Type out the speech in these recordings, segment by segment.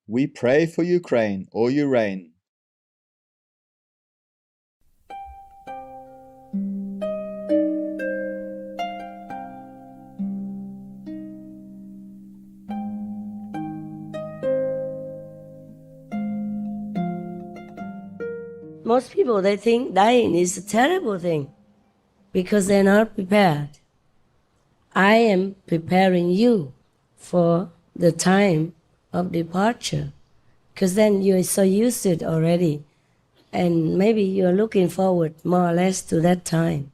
We pray for Ukraine or Ukraine. Most people, they think dying is a terrible thing because they're not prepared. I am preparing you for the time of departure because then you're so used to it already, and maybe you're looking forward more or less to that time.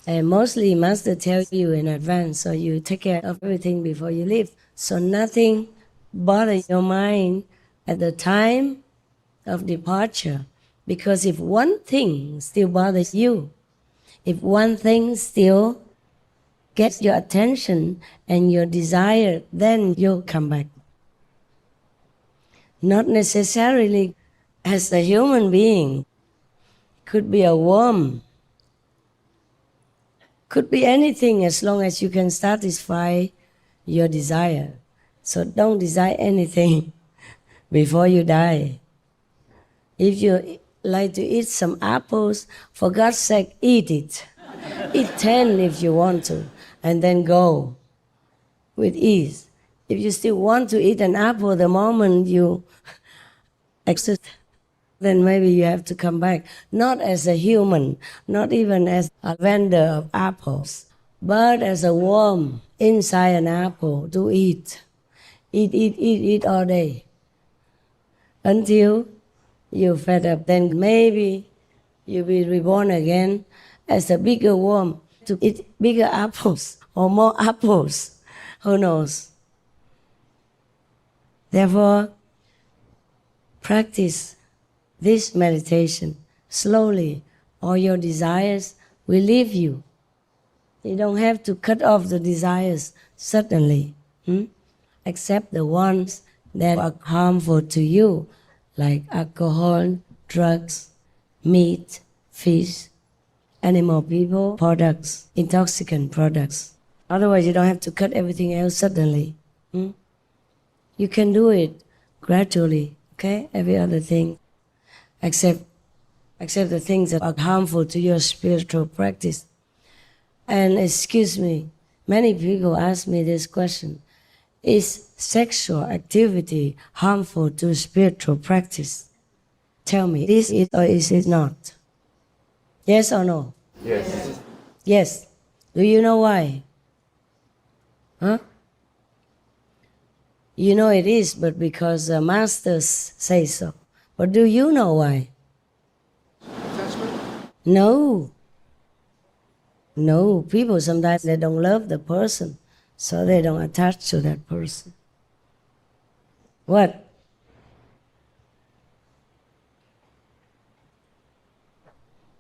And mostly Master tells you in advance, so you take care of everything before you leave. So nothing bothers your mind at the time of departure. Because if one thing still bothers you, if one thing still gets your attention and your desire, then you'll come back. Not necessarily as a human being, could be a worm, could be anything as long as you can satisfy your desire. So don't desire anything before you die. If you like to eat some apples, for God's sake, eat it. Eat 10 if you want to, and then go with ease. If you still want to eat an apple the moment you exit, then maybe you have to come back, not as a human, not even as a vendor of apples, but as a worm inside an apple to eat. Eat all day until you're fed up. Then maybe you'll be reborn again as a bigger worm to eat bigger apples or more apples. Who knows? Therefore, practice this meditation slowly. All your desires will leave you. You don't have to cut off the desires suddenly, except the ones that are harmful to you, like alcohol, drugs, meat, fish, animal people, products, intoxicant products. Otherwise, you don't have to cut everything else suddenly. You can do it gradually, okay? Every other thing, except the things that are harmful to your spiritual practice. And excuse me, many people ask me this question: is sexual activity harmful to spiritual practice? Tell me, is it or is it not? Yes or no? Yes. Yes. Do you know why? Huh? You know it is, but because the masters say so. But do you know why? No. No. People sometimes they don't love the person, so they don't attach to that person. What?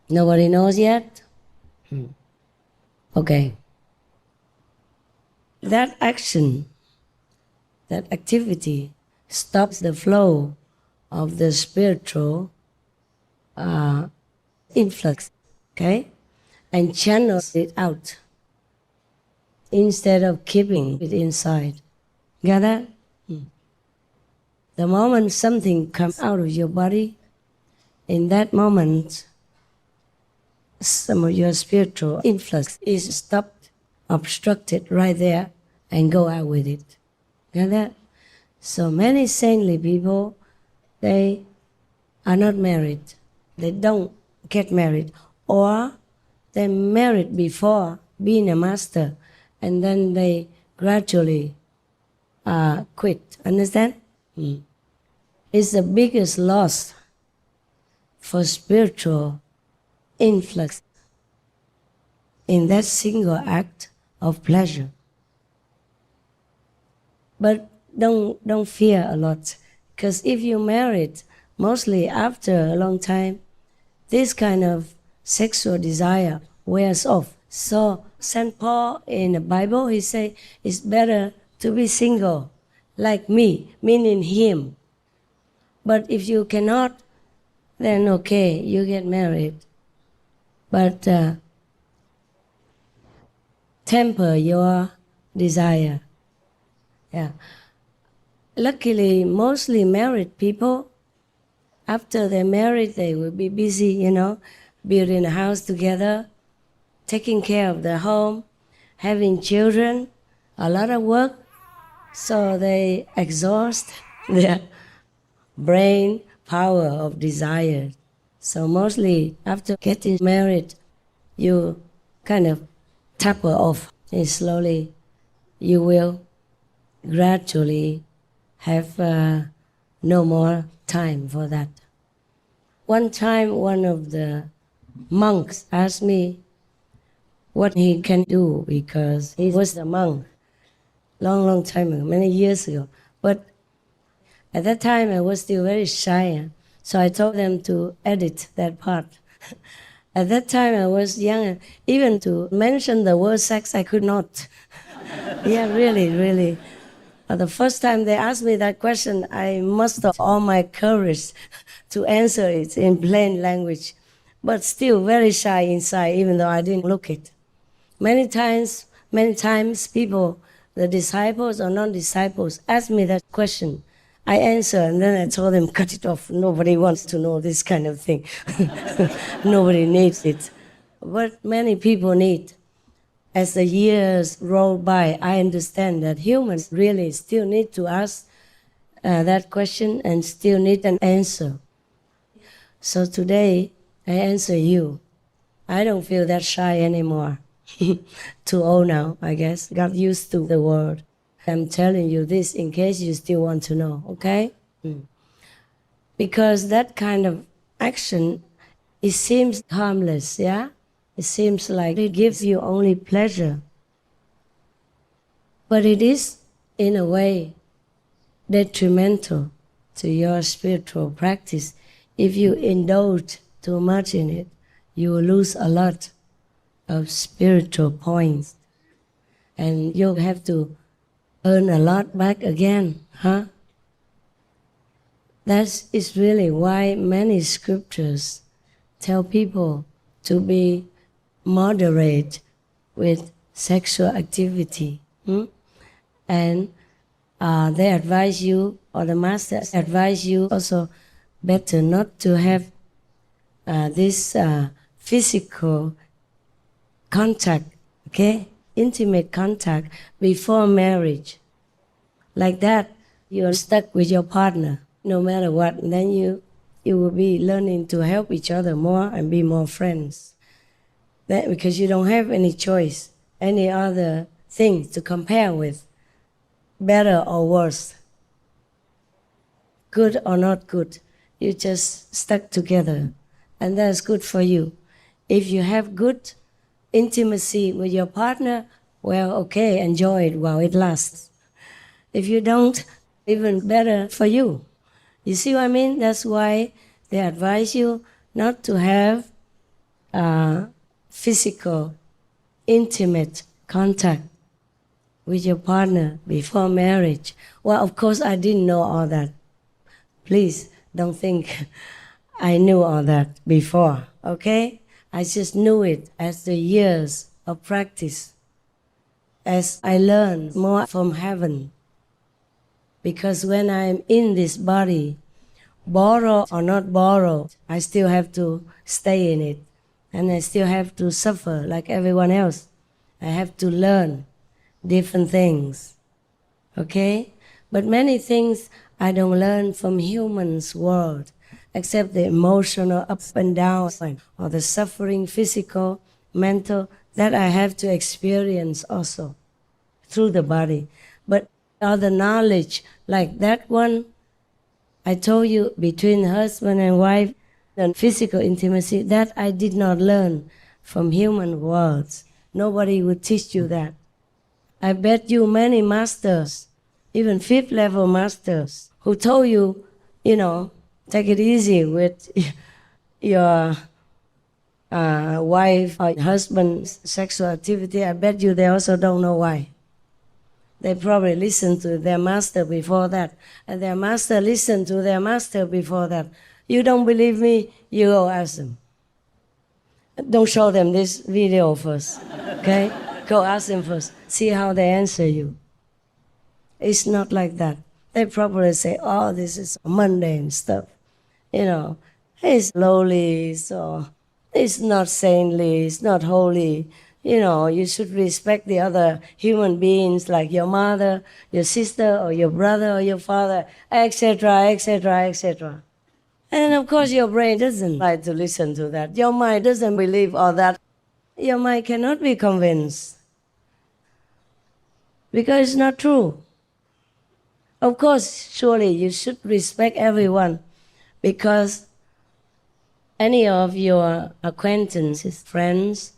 Nobody knows yet? Okay. That action, that activity stops the flow of the spiritual influx, okay? And channels it out instead of keeping it inside. Got that? The moment something comes out of your body, in that moment, some of your spiritual influx is stopped, obstructed right there, and go out with it. Got that? So many saintly people, they are not married. They don't get married. Or they married before being a master, and then they gradually quit. Understand? It's the biggest loss for spiritual influx in that single act of pleasure. But don't fear a lot, because if you married, mostly after a long time, this kind of sexual desire wears off. So St. Paul in the Bible, he say, it's better to be single, like me, meaning him. But if you cannot, then okay, you get married. But temper your desire. Yeah. luckily, mostly married people, after they're married, they will be busy, building a house together, taking care of the home, having children, a lot of work. So they exhaust their brain power of desire. So mostly after getting married, you kind of taper off, and slowly you will gradually have no more time for that. One time, one of the monks asked me what he can do, because he was a monk long time ago, many years ago. But at that time, I was still very shy, so I told them to edit that part. At that time, I was young. Even to mention the word sex, I could not. Yeah, really. The first time they asked me that question, I mustered all my courage to answer it in plain language, but still very shy inside, even though I didn't look it. Many times, people, the disciples or non-disciples, ask me that question. I answer, and then I told them, cut it off. Nobody wants to know this kind of thing. Nobody needs it. But many people need. As the years roll by, I understand that humans really still need to ask that question and still need an answer. So today, I answer you. I don't feel that shy anymore. Too old now, I guess. Got used to the word. I'm telling you this in case you still want to know, okay? Because that kind of action, it seems harmless, yeah? It seems like it gives you only pleasure. But it is, in a way, detrimental to your spiritual practice. If you indulge too much in it, you will lose a lot of spiritual points. And you'll have to earn a lot back again, huh? That is really why many scriptures tell people to be moderate with sexual activity. And they advise you, or the masters advise you also, better not to have this physical contact, okay? Intimate contact before marriage. Like that, you're stuck with your partner no matter what. And then you will be learning to help each other more and be more friends. That, because you don't have any choice, any other thing to compare with, better or worse, good or not good. You just stuck together, and that's good for you. If you have good intimacy with your partner, well, okay, enjoy it while it lasts. If you don't, even better for you. You see what I mean? That's why they advise you not to have physical, intimate contact with your partner before marriage. Well, of course, I didn't know all that. Please don't think I knew all that before, okay? I just knew it as the years of practice, as I learned more from heaven. Because when I'm in this body, borrow or not borrow, I still have to stay in it. And I still have to suffer like everyone else. I have to learn different things, okay? But many things I don't learn from humans' world, except the emotional up and down, or the suffering, physical, mental, that I have to experience also through the body. But other knowledge, like that one, I told you, between husband and wife, and physical intimacy, that I did not learn from human words. Nobody would teach you that. I bet you many masters, even fifth level masters, who told you, take it easy with your wife or husband's sexual activity. I bet you they also don't know why. They probably listened to their master before that, and their master listened to their master before that. You don't believe me? You go ask them. Don't show them this video first, okay? Go ask them first. See how they answer you. It's not like that. they probably say, oh, this is mundane stuff. It's lowly, so it's not saintly, it's not holy. You should respect the other human beings like your mother, your sister, or your brother, or your father, etc., etc., etc. And of course, your brain doesn't like to listen to that. Your mind doesn't believe all that. Your mind cannot be convinced because it's not true. Of course, surely you should respect everyone because any of your acquaintances, friends,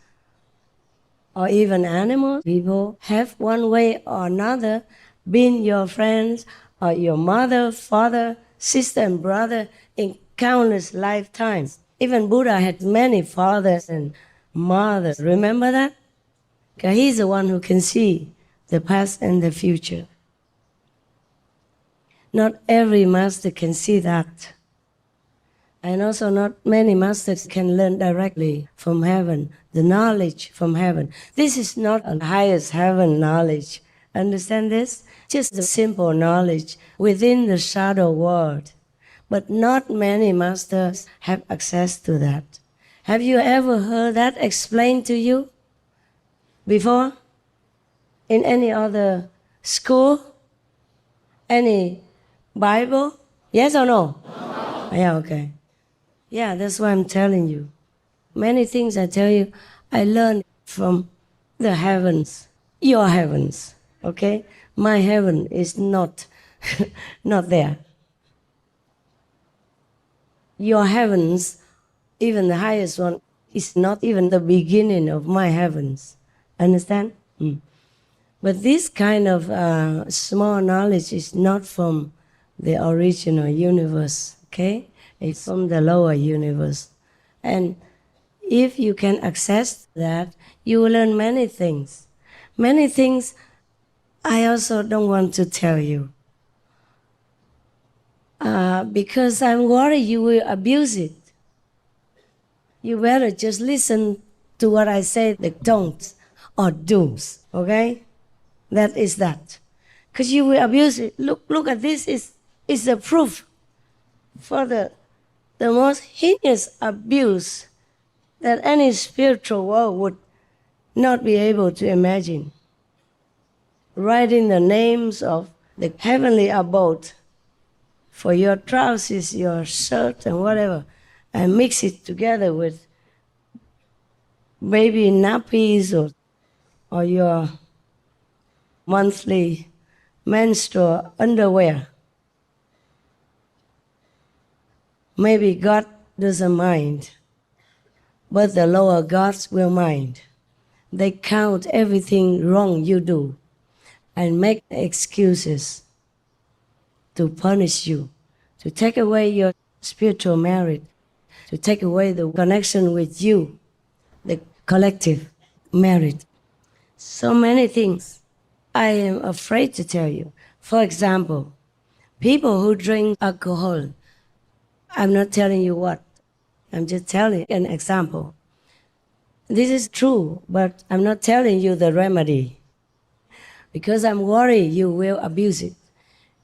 or even animals, people have one way or another been your friends or your mother, father, sister, and brother in countless lifetimes. Even Buddha had many fathers and mothers. Remember that? Because he's the one who can see the past and the future. Not every master can see that. And also not many masters can learn directly from heaven, the knowledge from heaven. This is not a highest heaven knowledge. Understand this? Just the simple knowledge within the shadow world. But not many masters have access to that. Have you ever heard that explained to you before? In any other school? Any Bible? Yes or no? No. Yeah, okay. Yeah, that's why I'm telling you. Many things I tell you, I learned from the heavens, your heavens, okay? My heaven is not, not there. Your heavens, even the highest one, is not even the beginning of my heavens. Understand? But this kind of small knowledge is not from the original universe, okay? It's from the lower universe. And if you can access that, you will learn many things. Many things I also don't want to tell you. Because I'm worried you will abuse it. You better just listen to what I say, the don'ts or do's, okay? That is that. Because you will abuse it. Look at this, it's the proof for the most heinous abuse that any spiritual world would not be able to imagine. Writing the names of the heavenly abode for your trousers, your shirt, and whatever, and mix it together with baby nappies or your monthly menstrual underwear. Maybe God doesn't mind, but the lower gods will mind. They count everything wrong you do and make excuses to punish you, to take away your spiritual merit, to take away the connection with you, the collective merit. So many things I am afraid to tell you. For example, people who drink alcohol, I'm not telling you what, I'm just telling an example. This is true, but I'm not telling you the remedy because I'm worried you will abuse it.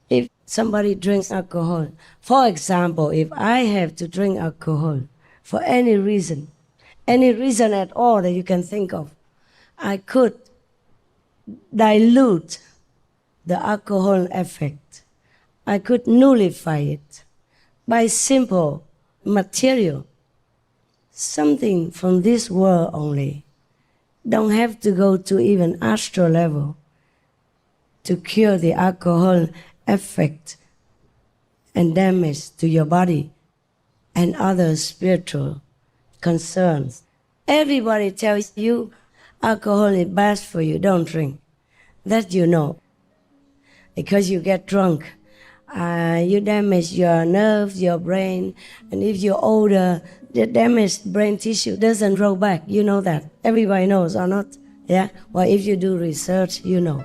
If somebody drinks alcohol, for example, if I have to drink alcohol for any reason at all that you can think of, I could dilute the alcohol effect. I could nullify it by simple material, something from this world only. Don't have to go to even astral level to cure the alcohol effect and damage to your body and other spiritual concerns. Everybody tells you alcohol is bad for you, don't drink. That you know. Because you get drunk, you damage your nerves, your brain, and if you're older, the damaged brain tissue doesn't grow back. You know that. Everybody knows or not? Yeah? Well, if you do research, you know.